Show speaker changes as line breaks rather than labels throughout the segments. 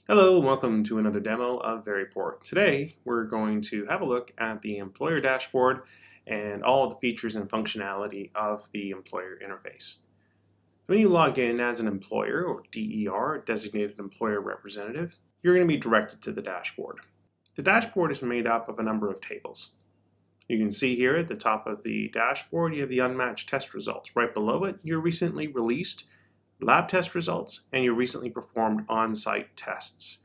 Hello, and welcome to another demo of Veriport. Today, we're going to have a look at the employer dashboard and all of the features and functionality of the employer interface. When you log in as an employer or DER, designated employer representative, you're going to be directed to the dashboard. The dashboard is made up of a number of tables. You can see here at the top of the dashboard, you have the unmatched test results. Right below it, your recently released lab test results and your recently performed on-site tests.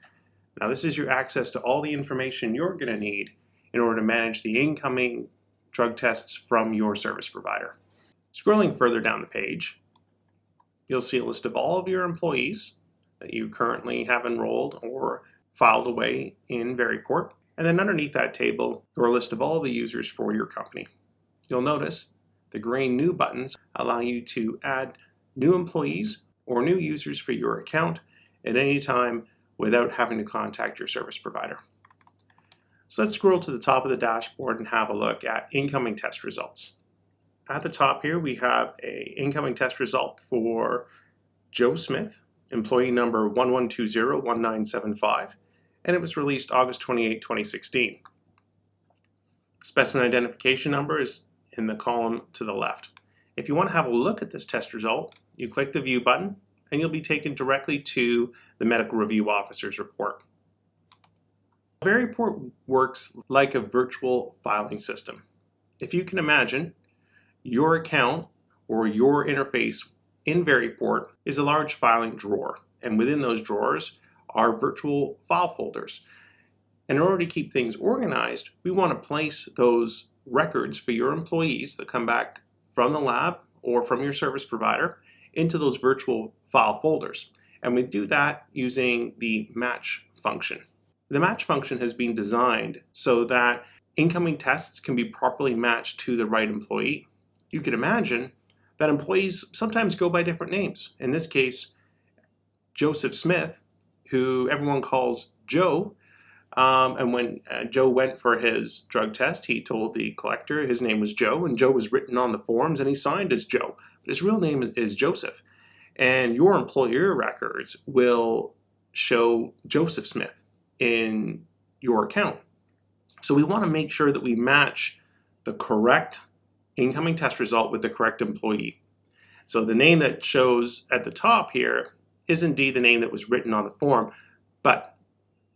Now this is your access to all the information you're going to need in order to manage the incoming drug tests from your service provider. Scrolling further down the page, you'll see a list of all of your employees that you currently have enrolled or filed away in Veriport. And then underneath that table, your list of all the users for your company. You'll notice the green new buttons allow you to add new employees or new users for your account at any time without having to contact your service provider. So let's scroll to the top of the dashboard and have a look at incoming test results. At the top here, we have an incoming test result for Joe Smith, employee number 11201975, and it was released August 28, 2016. Specimen identification number is in the column to the left. If you want to have a look at this test result, you click the View button and you'll be taken directly to the Medical Review Officer's report. Veriport works like a virtual filing system. If you can imagine, your account or your interface in Veriport is a large filing drawer, and within those drawers are virtual file folders. And in order to keep things organized, we want to place those records for your employees that come back from the lab or from your service provider into those virtual file folders. And we do that using the match function. The match function has been designed so that incoming tests can be properly matched to the right employee. You can imagine that employees sometimes go by different names. In this case, Joseph Smith, who everyone calls Joe, and when Joe went for his drug test, he told the collector his name was Joe, and Joe was written on the forms, and he signed as Joe. But his real name is Joseph. And your employer records will show Joseph Smith in your account. So we want to make sure that we match the correct incoming test result with the correct employee. So the name that shows at the top here is indeed the name that was written on the form, but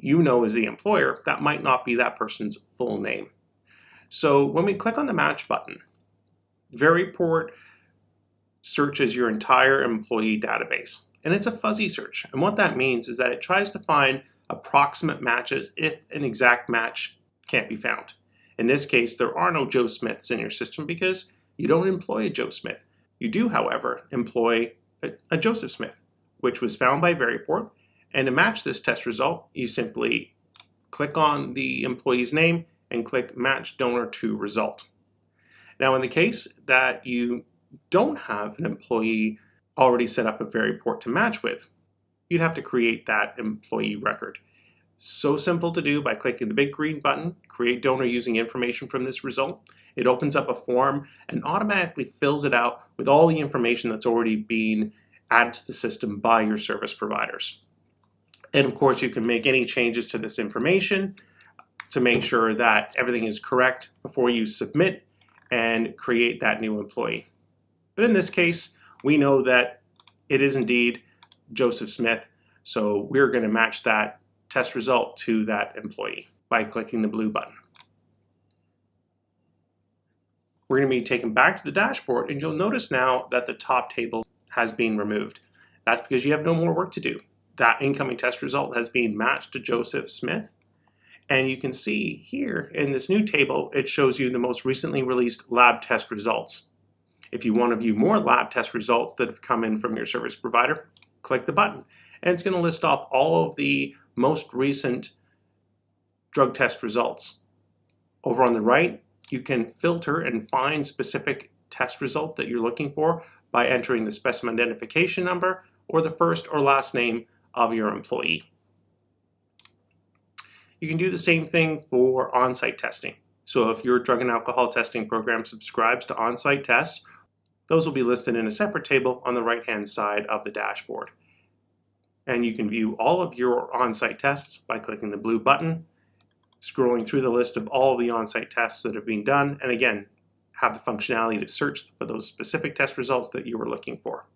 you know as the employer, that might not be that person's full name. So when we click on the match button, Veriport searches your entire employee database. And it's a fuzzy search. And what that means is that it tries to find approximate matches if an exact match can't be found. In this case, there are no Joe Smiths in your system because you don't employ a Joe Smith. You do, however, employ a Joseph Smith, which was found by Veriport. And to match this test result, you simply click on the employee's name and click Match Donor to Result. Now, in the case that you don't have an employee already set up at Veriport to match with, you'd have to create that employee record. So simple to do by clicking the big green button, Create Donor using information from this result. It opens up a form and automatically fills it out with all the information that's already been added to the system by your service providers. And of course, you can make any changes to this information to make sure that everything is correct before you submit and create that new employee. But in this case, we know that it is indeed Joseph Smith, so we're going to match that test result to that employee by clicking the blue button. We're going to be taken back to the dashboard, and you'll notice now that the top table has been removed. That's because you have no more work to do. That incoming test result has been matched to Joseph Smith. And you can see here in this new table, it shows you the most recently released lab test results. If you want to view more lab test results that have come in from your service provider, click the button. And it's going to list off all of the most recent drug test results. Over on the right, you can filter and find specific test result that you're looking for by entering the specimen identification number or the first or last name of your employee. You can do the same thing for on-site testing. So if your drug and alcohol testing program subscribes to on-site tests, those will be listed in a separate table on the right-hand side of the dashboard. And you can view all of your on-site tests by clicking the blue button, scrolling through the list of all of the on-site tests that have been done, and again, have the functionality to search for those specific test results that you were looking for.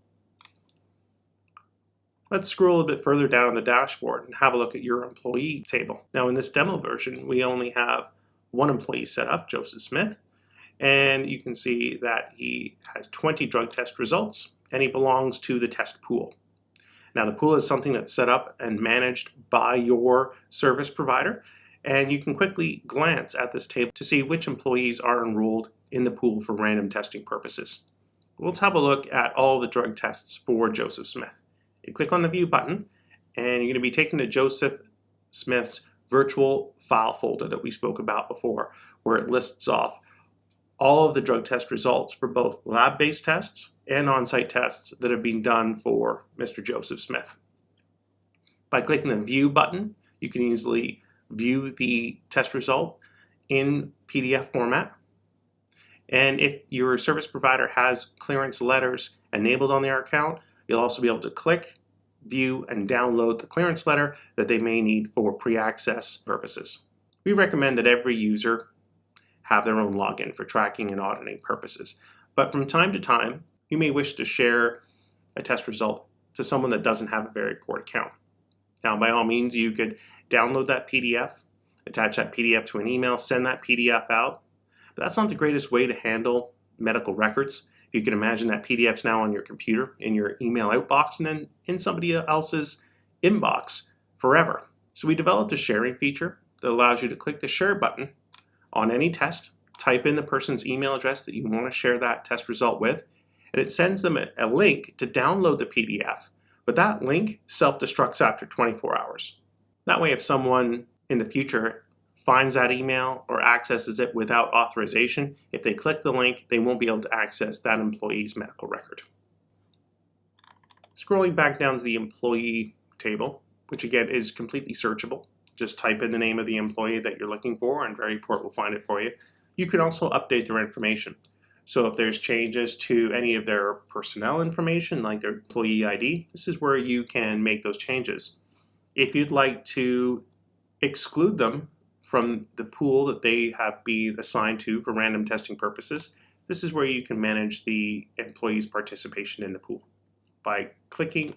Let's scroll a bit further down the dashboard and have a look at your employee table. Now in this demo version, we only have one employee set up, Joseph Smith, and you can see that he has 20 drug test results and he belongs to the test pool. Now the pool is something that's set up and managed by your service provider, and you can quickly glance at this table to see which employees are enrolled in the pool for random testing purposes. Let's have a look at all the drug tests for Joseph Smith. You click on the View button, and you're going to be taken to Joseph Smith's virtual file folder that we spoke about before, where it lists off all of the drug test results for both lab-based tests and on-site tests that have been done for Mr. Joseph Smith. By clicking the View button, you can easily view the test result in PDF format. And if your service provider has clearance letters enabled on their account, you'll also be able to click, view, and download the clearance letter that they may need for pre-access purposes. We recommend that every user have their own login for tracking and auditing purposes. But from time to time, you may wish to share a test result to someone that doesn't have a Veriport account. Now, by all means, you could download that PDF, attach that PDF to an email, send that PDF out. But that's not the greatest way to handle medical records. You can imagine that PDF's now on your computer, in your email outbox, and then in somebody else's inbox forever. So we developed a sharing feature that allows you to click the share button on any test, type in the person's email address that you want to share that test result with, and it sends them a link to download the PDF. But that link self-destructs after 24 hours. That way, if someone in the future finds that email or accesses it without authorization, if they click the link, they won't be able to access that employee's medical record. Scrolling back down to the employee table, which again is completely searchable. Just type in the name of the employee that you're looking for and Veriport will find it for you. You can also update their information. So if there's changes to any of their personnel information, like their employee ID, this is where you can make those changes. If you'd like to exclude them from the pool that they have been assigned to for random testing purposes, this is where you can manage the employee's participation in the pool by clicking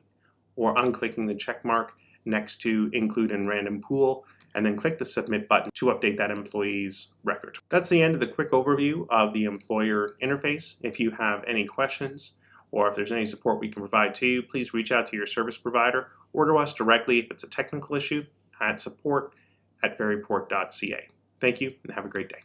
or unclicking the check mark next to Include in Random Pool, and then click the Submit button to update that employee's record. That's the end of the quick overview of the employer interface. If you have any questions or if there's any support we can provide to you, please reach out to your service provider or to us directly if it's a technical issue at support@veriport.ca. Thank you and have a great day.